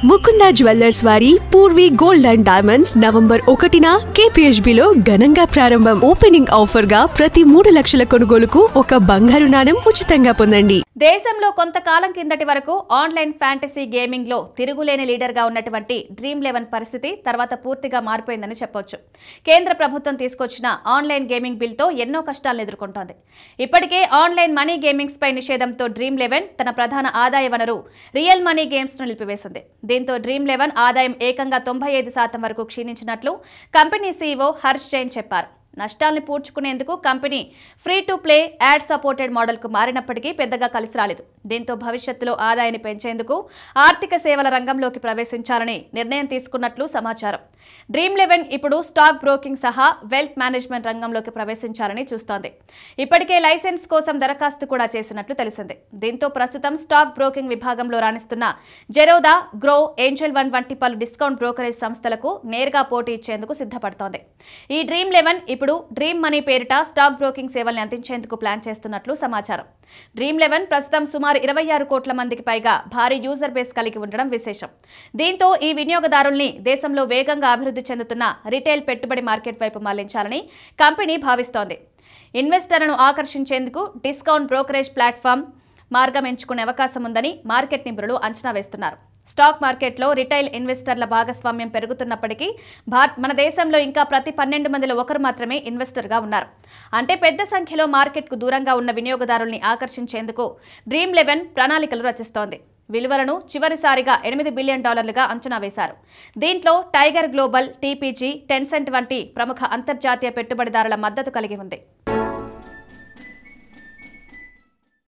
Mukunda jewellers వారి Purvi gold and diamonds November 1న KPHBలో ఘనంగా ప్రారంభం. ఓపెనింగ్ ఆఫర్ గా ప్రతి 3 లక్షల కొనుగోలుకు ఒక బంగారు నాణెం ఉచితంగా పొందండి. దేశంలో కొంతకాలం కిందటి వరకు ఆన్లైన్ ఫ్యాంటసీ గేమింగ్ లో తిరుగులేని లీడర్ గా ఉన్నటువంటి డ్రీమ్11 పరిస్థితి తర్వాత పూర్తిగా మారిపోయిందని చెప్పొచ్చు. కేంద్ర ప్రభుత్వం తీసుకొచ్చిన ఆన్లైన్ గేమింగ్ బిల్ తో ఎన్నో కష్టాలను ఎదుర్కొంటోంది. ఇప్పటికే ఆన్లైన్ మనీ గేమింగ్స్ పై నిషేధంతో డ్రీమ్11 తన ప్రధాన ఆదాయ వనరు రియల్ మనీ గేమ్స్ ను నిలిపివేసింది. దీంతో డ్రీమ్11 ఆదాయం ఏకంగా 95% వరకు క్షీణించినట్లు కంపెనీ CEO హర్ష్ జైన్ చెప్పారు. నష్టాలను పూడ్చుకునేందుకు company free to play ad supported మోడల్కు మారినప్పటికీ పెద్దగా కలిసి రాలేదు. దీంతో భవిష్యత్తులో ఆదాయాన్ని పెంచేందుకు ఆర్థిక సేవల రంగంలోకి ప్రవేశించాలని నిర్ణయం తీసుకున్నట్లు సమాచారం. డ్రీమ్11 ఇప్పుడు స్టాక్ బ్రోకింగ్ సహా వెల్త్ మేనేజ్మెంట్ రంగంలోకి ప్రవేశించాలని చూస్తోంది. ఇప్పటికే లైసెన్స్ కోసం దరఖాస్తు కూడా చేసినట్లు తెలిసింది. దీంతో ప్రస్తుతం స్టాక్ బ్రోకింగ్ విభాగంలో రాణిస్తున్న జెరోదా, గ్రో, ఏంజల్ వన్ వంటి పలు డిస్కౌంట్ బ్రోకరేజ్ సంస్థలకు నేరుగా పోటీ ఇచ్చేందుకు సిద్ధపడుతోంది. ఈ డ్రీమ్11 ఇప్పుడు డ్రీమ్ మనీ పేరిట స్టాక్ బ్రోకింగ్ సేవల్ని అందించేందుకు ప్లాన్ చేస్తున్నట్లు సమాచారం. డ్రీమ్11 ప్రస్తుతం సుమారు 26 కోట్ల మందికి పైగా భారీ యూజర్ బేస్ కలిగి ఉండడం విశేషం. దీంతో ఈ వినియోగదారుల్ని దేశంలో వేగంగా అభివృద్ధి చెందుతున్న రిటైల్ పెట్టుబడి మార్కెట్ వైపు మళ్లించాలని కంపెనీ భావిస్తోంది. ఇన్వెస్టర్లను ఆకర్షించేందుకు డిస్కౌంట్ బ్రోకరేజ్ ప్లాట్ఫామ్ మార్గం ఎంచుకునే అవకాశం ఉందని మార్కెట్ నిపుణులు అంచనా వేస్తున్నారు. స్టాక్ మార్కెట్లో రిటైల్ ఇన్వెస్టర్ల భాగస్వామ్యం పెరుగుతున్నప్పటికీ మన దేశంలో ఇంకా ప్రతి 12 మందిలో ఒకరు మాత్రమే ఇన్వెస్టర్గా ఉన్నారు. అంటే పెద్ద సంఖ్యలో మార్కెట్కు దూరంగా ఉన్న వినియోగదారుల్ని ఆకర్షించేందుకు డ్రీమ్11 ప్రణాళికలు రచిస్తోంది. విలువలను చివరిసారిగా $8 బిలియన్ అంచనా వేశారు. దీంట్లో టైగర్ గ్లోబల్, TPG, టెన్సెంట్ వంటి ప్రముఖ అంతర్జాతీయ పెట్టుబడిదారుల మద్దతు కలిగి ఉంది.